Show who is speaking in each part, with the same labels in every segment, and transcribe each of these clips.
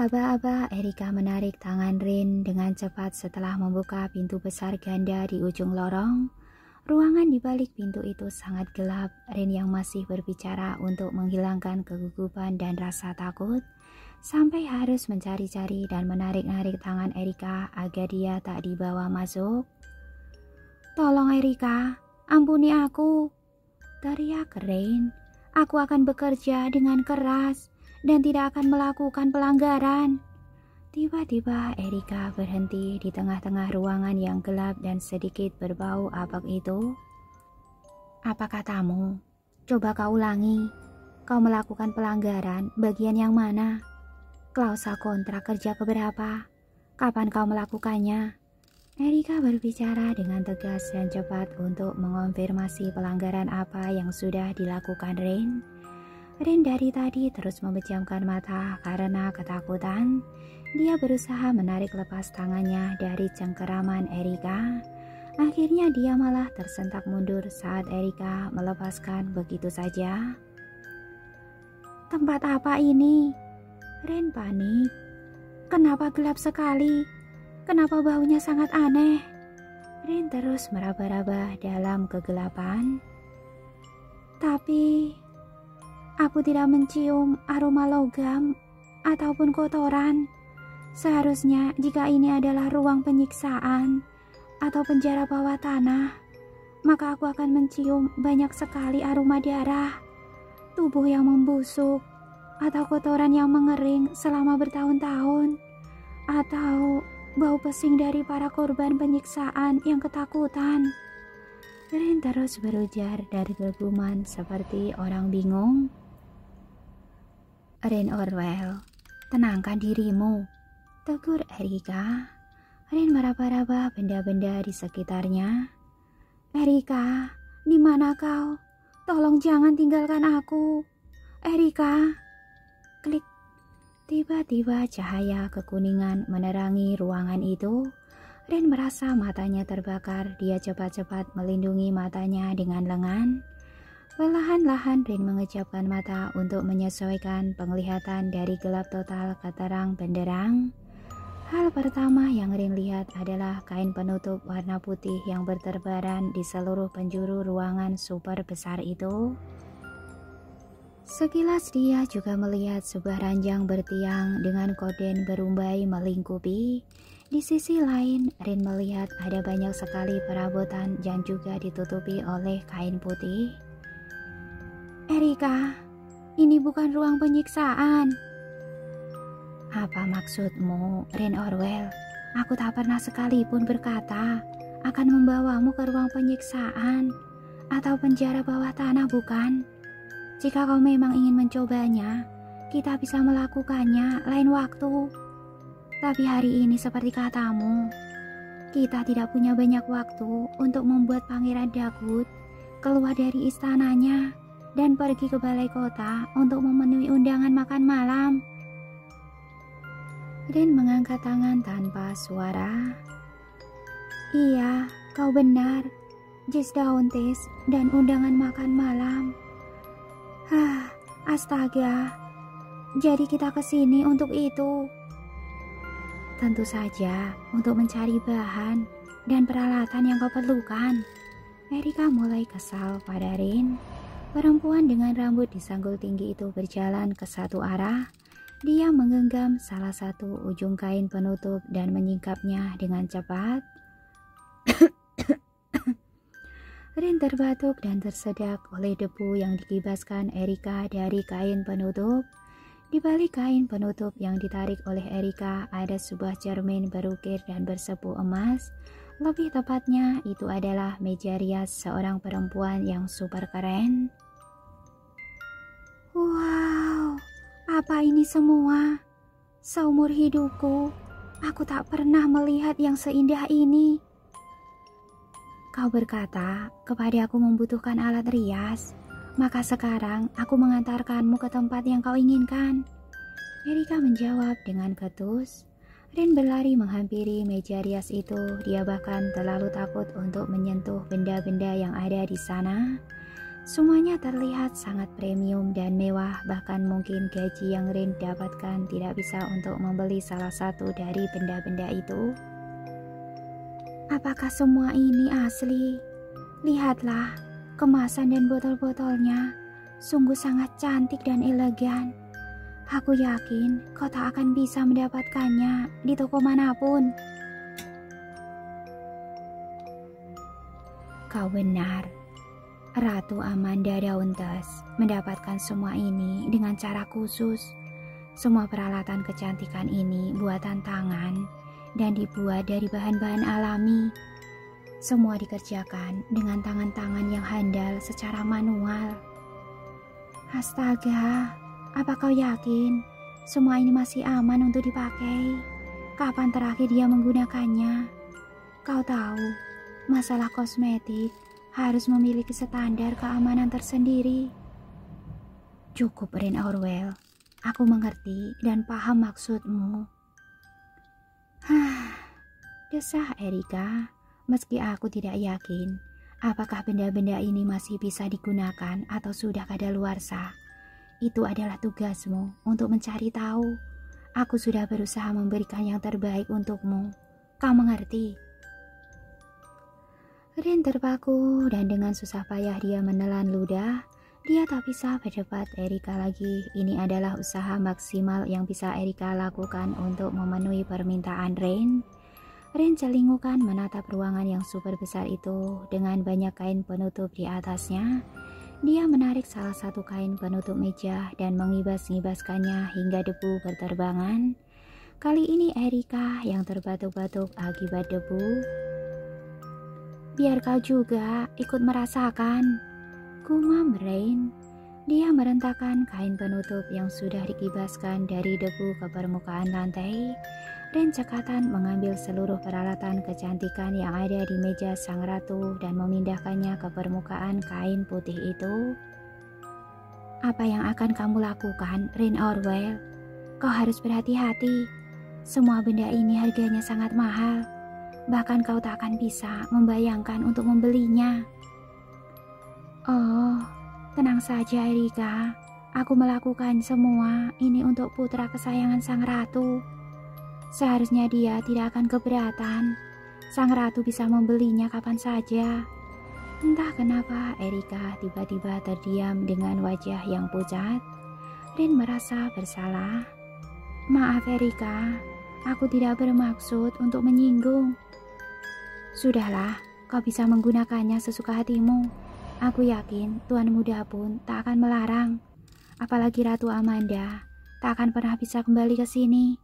Speaker 1: Aba-aba Erika menarik tangan Rin dengan cepat setelah membuka pintu besar ganda di ujung lorong. Ruangan di balik pintu itu sangat gelap. Rin yang masih berbicara untuk menghilangkan kegugupan dan rasa takut, sampai harus mencari-cari dan menarik-narik tangan Erika agar dia tak dibawa masuk. "Tolong Erika, ampuni aku," teriak Rin. "Aku akan bekerja dengan keras dan tidak akan melakukan pelanggaran." Tiba-tiba Erika berhenti di tengah-tengah ruangan yang gelap dan sedikit berbau apek itu. "Apa katamu? Coba kau ulangi. Kau melakukan pelanggaran bagian yang mana? Klausa kontrak kerja keberapa? Kapan kau melakukannya?" Erika berbicara dengan tegas dan cepat untuk mengonfirmasi pelanggaran apa yang sudah dilakukan Rin. Rin dari tadi terus memejamkan mata karena ketakutan. Dia berusaha menarik lepas tangannya dari cengkeraman Erika. Akhirnya dia malah tersentak mundur saat Erika melepaskan begitu saja. "Tempat apa ini?" Rin panik. "Kenapa gelap sekali? Kenapa baunya sangat aneh?" Rin terus meraba-raba dalam kegelapan. "Tapi aku tidak mencium aroma logam ataupun kotoran. Seharusnya jika ini adalah ruang penyiksaan atau penjara bawah tanah, maka aku akan mencium banyak sekali aroma darah, tubuh yang membusuk, atau kotoran yang mengering selama bertahun-tahun, atau bau pesing dari para korban penyiksaan yang ketakutan." Rin terus berujar dari keguman seperti orang bingung. "Rin Orwell, tenangkan dirimu," tegur Erika. Rin meraba-raba benda-benda di sekitarnya. "Erika, di mana kau? Tolong jangan tinggalkan aku. Erika." Klik. Tiba-tiba cahaya kekuningan menerangi ruangan itu. Rin merasa matanya terbakar. Dia cepat-cepat melindungi matanya dengan lengan. Perlahan-lahan Rin mengejapkan mata untuk menyesuaikan penglihatan dari gelap total ke terang benderang. Hal pertama yang Rin lihat adalah kain penutup warna putih yang berterbaran di seluruh penjuru ruangan super besar itu. Sekilas dia juga melihat sebuah ranjang bertiang dengan korden berumbai melingkupi. Di sisi lain, Rin melihat ada banyak sekali perabotan yang juga ditutupi oleh kain putih. "Erika, ini bukan ruang penyiksaan." "Apa maksudmu, Rin Orwell? Aku tak pernah sekalipun berkata akan membawamu ke ruang penyiksaan atau penjara bawah tanah, bukan? Jika kau memang ingin mencobanya, kita bisa melakukannya lain waktu. Tapi hari ini seperti katamu, kita tidak punya banyak waktu untuk membuat Pangeran Dagut keluar dari istananya dan pergi ke balai kota untuk memenuhi undangan makan malam." Rin mengangkat tangan tanpa suara. "Iya, kau benar. Jis Dauntis dan undangan makan malam. Astaga. Jadi kita kesini untuk itu?" "Tentu saja, untuk mencari bahan dan peralatan yang kau perlukan." Erika mulai kesal pada Rin. Perempuan dengan rambut disanggul tinggi itu berjalan ke satu arah. Dia menggenggam salah satu ujung kain penutup dan menyingkapnya dengan cepat. Rin terbatuk dan tersedak oleh debu yang dikibaskan Erika dari kain penutup. Di balik kain penutup yang ditarik oleh Erika ada sebuah cermin berukir dan bersepu emas. Lebih tepatnya itu adalah meja rias seorang perempuan yang super keren. "Wow, apa ini semua? Seumur hidupku, aku tak pernah melihat yang seindah ini." "Kau berkata kepada aku membutuhkan alat rias, maka sekarang aku mengantarkanmu ke tempat yang kau inginkan." Erika menjawab dengan ketus. Rin berlari menghampiri meja rias itu. Dia bahkan terlalu takut untuk menyentuh benda-benda yang ada di sana. Semuanya terlihat sangat premium dan mewah, bahkan mungkin gaji yang Rin dapatkan tidak bisa untuk membeli salah satu dari benda-benda itu. Apakah semua ini asli? Lihatlah, kemasan dan botol-botolnya sungguh sangat cantik dan elegan. Aku yakin kau tak akan bisa mendapatkannya di toko manapun. Kau benar. Ratu Amanda Dauntes mendapatkan semua ini dengan cara khusus. Semua peralatan kecantikan ini buatan tangan dan dibuat dari bahan-bahan alami. Semua dikerjakan dengan tangan-tangan yang handal secara manual. Astaga, apa kau yakin semua ini masih aman untuk dipakai? Kapan terakhir dia menggunakannya? Kau tahu, masalah kosmetik harus memiliki standar keamanan tersendiri. Cukup, Rin Orwell. Aku mengerti dan paham maksudmu. Desah Erika, meski aku tidak yakin apakah benda-benda ini masih bisa digunakan atau sudah kadaluarsa. Itu adalah tugasmu untuk mencari tahu. Aku sudah berusaha memberikan yang terbaik untukmu. Kau mengerti? Rin terpaku dan dengan susah payah dia menelan ludah. Dia tak bisa berdebat Erika lagi. Ini adalah usaha maksimal yang bisa Erika lakukan untuk memenuhi permintaan Rin. Rin celingukan menatap ruangan yang super besar itu dengan banyak kain penutup di atasnya. Dia menarik salah satu kain penutup meja dan mengibas-ngibaskannya hingga debu berterbangan. Kali ini Erika yang terbatuk-batuk akibat debu. Biar kau juga ikut merasakan, gumam Rain. Dia merentakkan kain penutup yang sudah dikibaskan dari debu ke permukaan lantai. Rain cekatan mengambil seluruh peralatan kecantikan yang ada di meja sang ratu dan memindahkannya ke permukaan kain putih itu. Apa yang akan kamu lakukan, Rin Orwell? Kau harus berhati-hati. Semua benda ini harganya sangat mahal. Bahkan kau tak akan bisa membayangkan untuk membelinya. Oh, tenang saja Erika. Aku melakukan semua ini untuk putra kesayangan sang ratu. Seharusnya dia tidak akan keberatan. Sang ratu bisa membelinya kapan saja. Entah kenapa Erika tiba-tiba terdiam dengan wajah yang pucat. Rin merasa bersalah. Maaf Erika, aku tidak bermaksud untuk menyinggung. Sudahlah, kau bisa menggunakannya sesuka hatimu. Aku yakin Tuan Muda pun tak akan melarang. Apalagi Ratu Amanda tak akan pernah bisa kembali ke sini.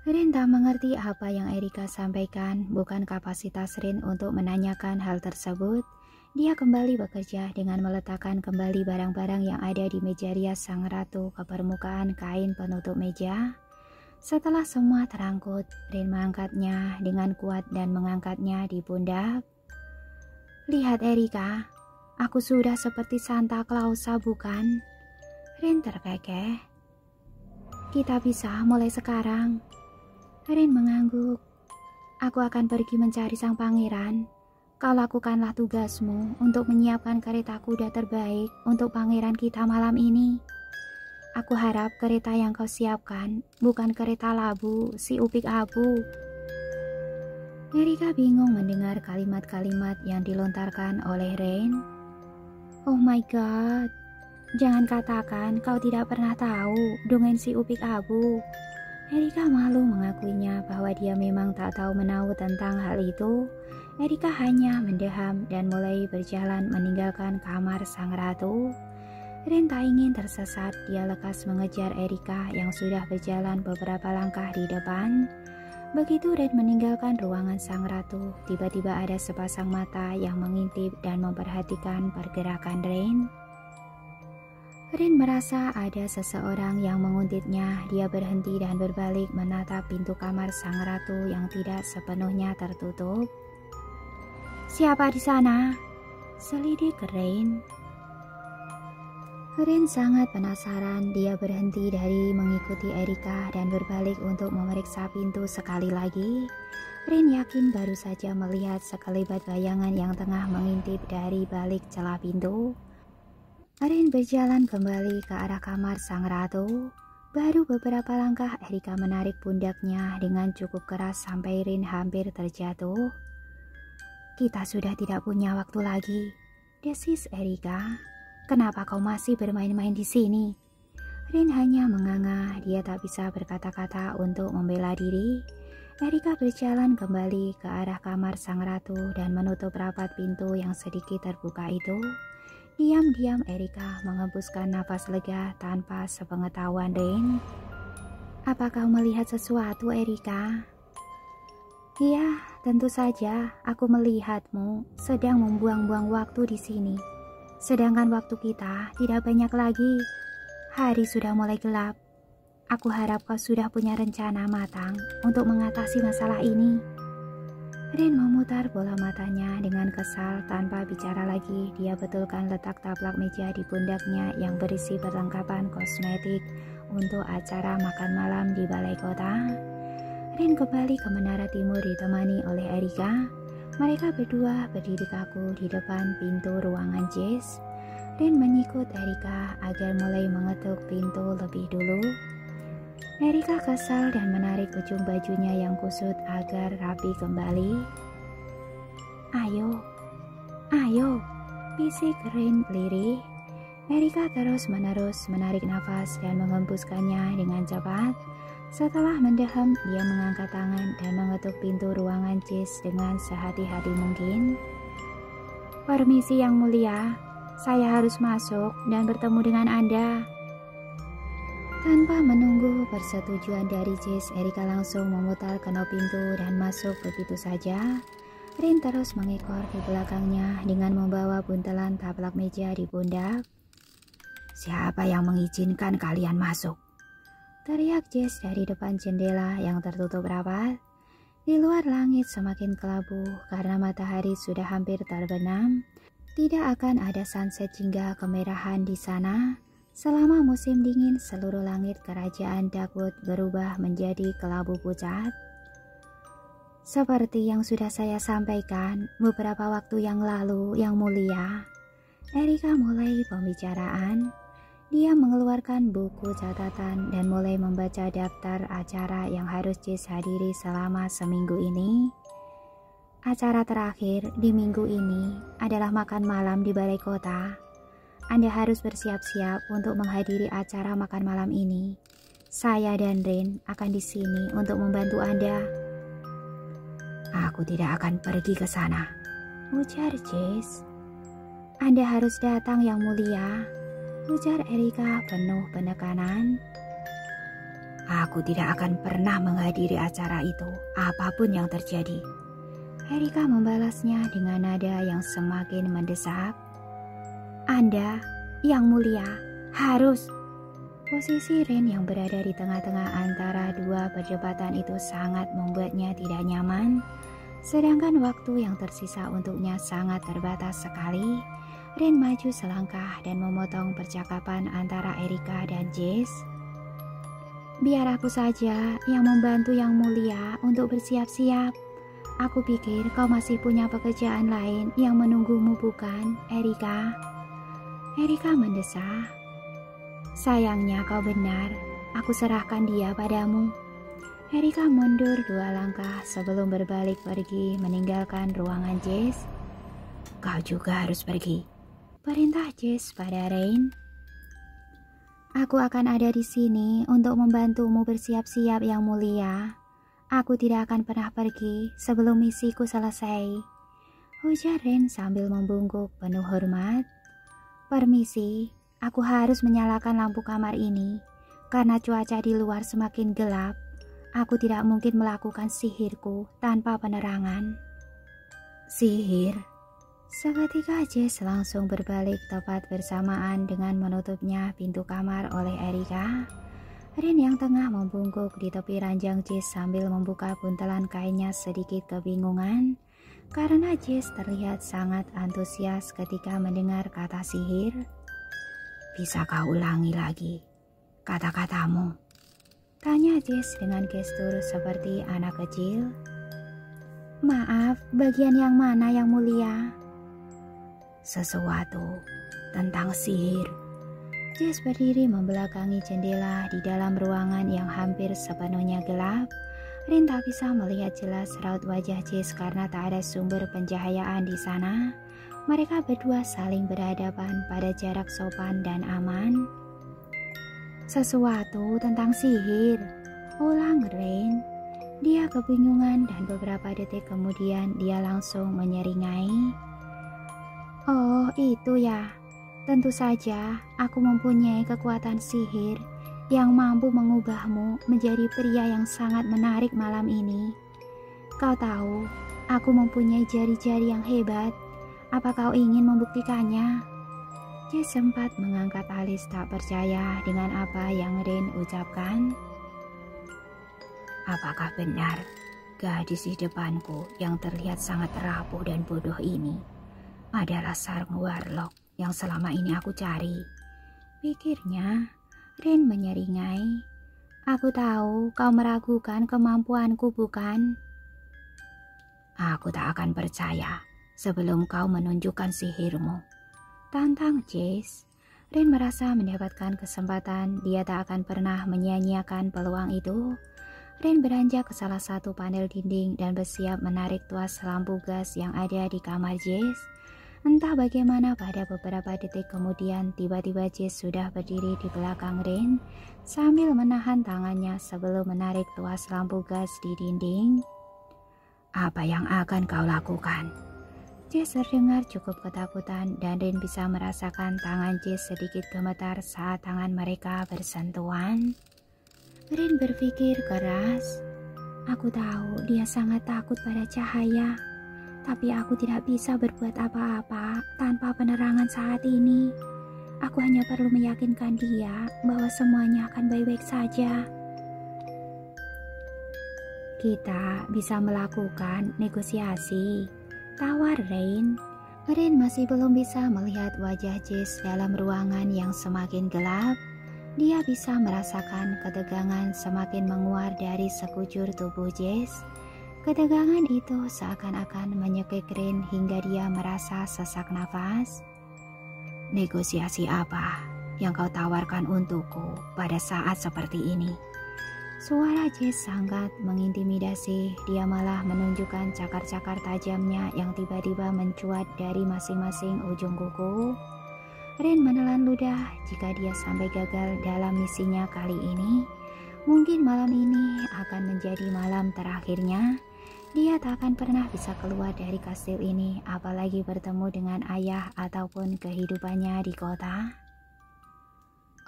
Speaker 1: Rin tak mengerti apa yang Erika sampaikan, bukan kapasitas Rin untuk menanyakan hal tersebut. Dia kembali bekerja dengan meletakkan kembali barang-barang yang ada di meja rias sang ratu ke permukaan kain penutup meja. Setelah semua terangkut, Rin mengangkatnya dengan kuat dan mengangkatnya di pundak. Lihat Erika, aku sudah seperti Santa Clausa bukan? Rin terkekeh. Kita bisa mulai sekarang. Rin mengangguk. Aku akan pergi mencari sang pangeran. Kau lakukanlah tugasmu untuk menyiapkan kereta kuda terbaik untuk pangeran kita malam ini. Aku harap kereta yang kau siapkan bukan kereta labu si Upik Abu. Erika bingung mendengar kalimat-kalimat yang dilontarkan oleh Rain. Oh my god, jangan katakan kau tidak pernah tahu dongeng si Upik Abu. Erika malu mengakuinya bahwa dia memang tak tahu menahu tentang hal itu. Erika hanya mendeham dan mulai berjalan meninggalkan kamar sang ratu. Rin tak ingin tersesat, dia lekas mengejar Erika yang sudah berjalan beberapa langkah di depan. Begitu Rin meninggalkan ruangan sang ratu, tiba-tiba ada sepasang mata yang mengintip dan memperhatikan pergerakan Rin. Rin merasa ada seseorang yang menguntitnya. Dia berhenti dan berbalik menatap pintu kamar sang ratu yang tidak sepenuhnya tertutup. Siapa di sana? Selidik Rin. Rin sangat penasaran. Dia berhenti dari mengikuti Erika dan berbalik untuk memeriksa pintu sekali lagi. Rin yakin baru saja melihat sekelebat bayangan yang tengah mengintip dari balik celah pintu. Rin berjalan kembali ke arah kamar sang ratu. Baru beberapa langkah Erika menarik pundaknya dengan cukup keras sampai Rin hampir terjatuh. "Kita sudah tidak punya waktu lagi," desis Erika. "Kenapa kau masih bermain-main di sini?" Rin hanya menganga, dia tak bisa berkata-kata untuk membela diri. Erika berjalan kembali ke arah kamar sang ratu dan menutup rapat pintu yang sedikit terbuka itu. Diam-diam Erika mengembuskan napas lega tanpa sepengetahuan Rin. "Apa kau melihat sesuatu, Erika?" "Iya, tentu saja aku melihatmu sedang membuang-buang waktu di sini. Sedangkan waktu kita tidak banyak lagi. Hari sudah mulai gelap. Aku harap kau sudah punya rencana matang untuk mengatasi masalah ini." Rin memutar bola matanya dengan kesal. Tanpa bicara lagi, dia betulkan letak taplak meja di pundaknya yang berisi perlengkapan kosmetik untuk acara makan malam di balai kota. Rin kembali ke Menara Timur ditemani oleh Erika. Mereka berdua berdiri kaku di depan pintu ruangan Jess. Rin menyikut Erika agar mulai mengetuk pintu lebih dulu. Erika kesal dan menarik ujung bajunya yang kusut agar rapi kembali. Ayo, bisik Rin lirih. Erika terus-menerus menarik nafas dan mengembuskannya dengan cepat. Setelah mendehem, dia mengangkat tangan dan mengetuk pintu ruangan Jess dengan sehati-hati mungkin. "Permisi Yang Mulia, saya harus masuk dan bertemu dengan Anda." Tanpa menunggu persetujuan dari Jess, Erika langsung memutar kenop pintu dan masuk begitu saja. Rin terus mengekor di belakangnya dengan membawa buntelan taplak meja di pundak. "Siapa yang mengizinkan kalian masuk?" teriak Jess dari depan jendela yang tertutup rapat. Di luar langit semakin kelabu karena matahari sudah hampir terbenam. Tidak akan ada sunset hingga kemerahan di sana. Selama musim dingin, seluruh langit kerajaan Darkwood berubah menjadi kelabu pucat. "Seperti yang sudah saya sampaikan beberapa waktu yang lalu, Yang Mulia," Erika mulai pembicaraan. Dia mengeluarkan buku catatan dan mulai membaca daftar acara yang harus Jess hadiri selama seminggu ini. "Acara terakhir di minggu ini adalah makan malam di balai kota. Anda harus bersiap-siap untuk menghadiri acara makan malam ini. Saya dan Rin akan di sini untuk membantu Anda." "Aku tidak akan pergi ke sana," ujar Jess. "Anda harus datang Yang Mulia," ujar Erika penuh penekanan. "Aku tidak akan pernah menghadiri acara itu, apapun yang terjadi," Erika membalasnya dengan nada yang semakin mendesak. "Anda, Yang Mulia, harus." Posisi Rin yang berada di tengah-tengah antara dua perdebatan itu sangat membuatnya tidak nyaman. Sedangkan waktu yang tersisa untuknya sangat terbatas sekali. Rin maju selangkah dan memotong percakapan antara Erika dan Jess. "Biar aku saja yang membantu Yang Mulia untuk bersiap-siap. Aku pikir kau masih punya pekerjaan lain yang menunggumu, bukan, Erika?" Erika mendesah. "Sayangnya kau benar, aku serahkan dia padamu." Erika mundur 2 langkah sebelum berbalik pergi meninggalkan ruangan Jess. "Kau juga harus pergi," perintah Jess pada Rain. "Aku akan ada di sini untuk membantumu bersiap-siap Yang Mulia. Aku tidak akan pernah pergi sebelum misiku selesai," ujar Rain sambil membungkuk penuh hormat. "Permisi, aku harus menyalakan lampu kamar ini. Karena cuaca di luar semakin gelap, aku tidak mungkin melakukan sihirku tanpa penerangan." "Sihir?" Seketika Jess langsung berbalik tepat bersamaan dengan menutupnya pintu kamar oleh Erika. Rin yang tengah membungkuk di tepi ranjang Jess sambil membuka buntelan kainnya sedikit kebingungan. Karena Jess terlihat sangat antusias ketika mendengar kata sihir. "Bisa kau ulangi lagi kata-katamu?" tanya Jess dengan gestur seperti anak kecil. Maaf, bagian yang mana yang mulia?
Speaker 2: Sesuatu tentang sihir.
Speaker 1: Jess berdiri membelakangi jendela di dalam ruangan yang hampir sepenuhnya gelap. Rin tak bisa melihat jelas raut wajah Jess karena tak ada sumber pencahayaan di sana. Mereka berdua saling berhadapan pada jarak sopan dan aman. Sesuatu tentang sihir, ulang Rin. Dia kebingungan dan beberapa detik kemudian dia langsung menyeringai. Oh, itu ya. Tentu saja aku mempunyai kekuatan sihir yang mampu mengubahmu menjadi pria yang sangat menarik malam ini. Kau tahu, aku mempunyai jari-jari yang hebat. Apa kau ingin membuktikannya? Jess sempat mengangkat alis tak percaya dengan apa yang Rin ucapkan.
Speaker 2: Apakah benar gadis di depanku yang terlihat sangat rapuh dan bodoh ini adalah sarung warlock yang selama ini aku cari?
Speaker 1: Pikirnya. Rin menyeringai. Aku tahu kau meragukan kemampuanku, bukan?
Speaker 2: Aku tak akan percaya sebelum kau menunjukkan sihirmu,
Speaker 1: tantang Jess. Rin merasa mendapatkan kesempatan, dia tak akan pernah menyia-nyiakan peluang itu. Rin beranjak ke salah satu panel dinding dan bersiap menarik tuas lampu gas yang ada di kamar Jess. Entah bagaimana pada beberapa detik kemudian tiba-tiba Jess sudah berdiri di belakang Rin sambil menahan tangannya sebelum menarik tuas lampu gas di dinding.
Speaker 2: Apa yang akan kau lakukan?
Speaker 1: Jess terdengar cukup ketakutan dan Rin bisa merasakan tangan Jess sedikit gemetar saat tangan mereka bersentuhan. Rin berpikir keras. Aku tahu dia sangat takut pada cahaya. Tapi aku tidak bisa berbuat apa-apa tanpa penerangan saat ini. Aku hanya perlu meyakinkan dia bahwa semuanya akan baik-baik saja. Kita bisa melakukan negosiasi, tawar Rain. Rin masih belum bisa melihat wajah Jess dalam ruangan yang semakin gelap. Dia bisa merasakan ketegangan semakin menguar dari sekujur tubuh Jess. Ketegangan itu seakan-akan menyekik Rin hingga dia merasa sesak nafas.
Speaker 2: Negosiasi apa yang kau tawarkan untukku pada saat seperti ini?
Speaker 1: Suara Jess sangat mengintimidasi. Dia malah menunjukkan cakar-cakar tajamnya yang tiba-tiba mencuat dari masing-masing ujung kuku. Rin menelan ludah jika dia sampai gagal dalam misinya kali ini. Mungkin malam ini akan menjadi malam terakhirnya. Dia tak akan pernah bisa keluar dari kastil ini, apalagi bertemu dengan ayah ataupun kehidupannya di kota.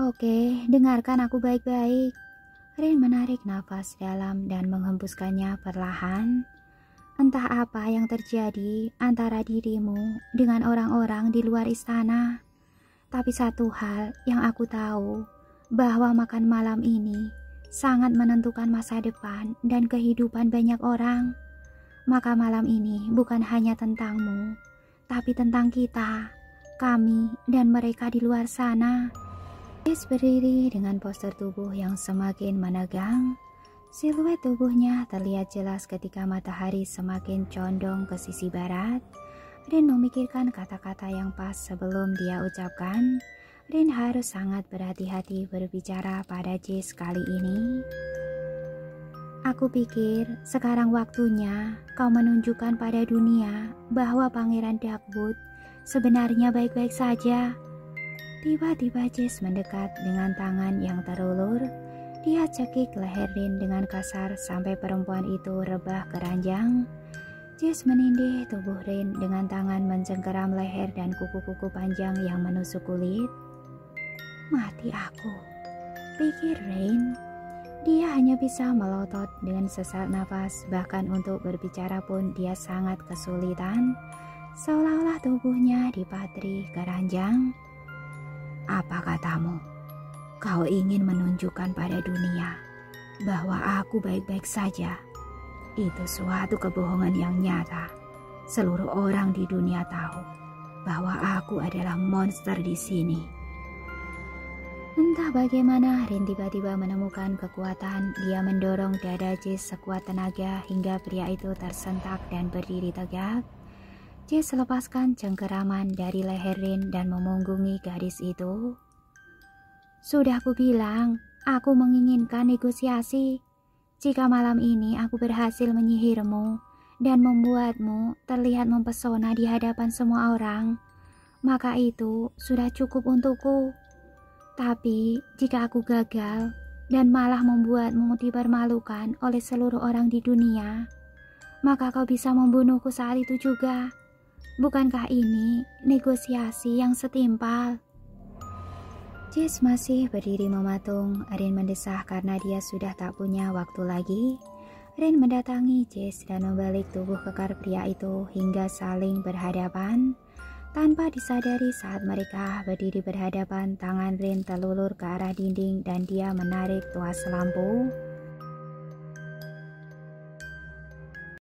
Speaker 1: Oke, dengarkan aku baik-baik. Rin menarik nafas dalam dan menghembuskannya perlahan. Entah apa yang terjadi antara dirimu dengan orang-orang di luar istana. Tapi satu hal yang aku tahu, bahwa makan malam ini sangat menentukan masa depan dan kehidupan banyak orang. Maka malam ini bukan hanya tentangmu, tapi tentang kita, kami, dan mereka di luar sana. Jess berdiri dengan postur tubuh yang semakin menegang. Siluet tubuhnya terlihat jelas ketika matahari semakin condong ke sisi barat. Rin memikirkan kata-kata yang pas sebelum dia ucapkan. Rin harus sangat berhati-hati berbicara pada Jess kali ini. Aku pikir sekarang waktunya kau menunjukkan pada dunia bahwa Pangeran Darkwood sebenarnya baik-baik saja. Tiba-tiba Jess mendekat dengan tangan yang terulur. Dia cekik leher Rin dengan kasar sampai perempuan itu rebah keranjang. Jess menindih tubuh Rin dengan tangan mencengkeram leher dan kuku-kuku panjang yang menusuk kulit. Mati aku, pikir Rin. Dia hanya bisa melotot dengan sesak nafas, bahkan untuk berbicara pun dia sangat kesulitan, seolah-olah tubuhnya dipatri keranjang.
Speaker 2: Apa katamu? Kau ingin menunjukkan pada dunia bahwa aku baik-baik saja? Itu suatu kebohongan yang nyata. Seluruh orang di dunia tahu bahwa aku adalah monster di sini.
Speaker 1: Entah bagaimana, Rin tiba-tiba menemukan kekuatan. Dia mendorong dada Jess sekuat tenaga hingga pria itu tersentak dan berdiri tegak. Jess lepaskan cengkeraman dari leher Rin dan memunggungi gadis itu. Sudah kubilang, aku menginginkan negosiasi. Jika malam ini aku berhasil menyihirmu dan membuatmu terlihat mempesona di hadapan semua orang, maka itu sudah cukup untukku. Tapi jika aku gagal dan malah membuatmu dipermalukan oleh seluruh orang di dunia, maka kau bisa membunuhku saat itu juga. Bukankah ini negosiasi yang setimpal? Jess masih berdiri mematung. Rin mendesah karena dia sudah tak punya waktu lagi. Rin mendatangi Jess dan membalik tubuh kekar pria itu hingga saling berhadapan. Tanpa disadari saat mereka berdiri berhadapan, tangan Rin terlulur ke arah dinding dan dia menarik tuas lampu.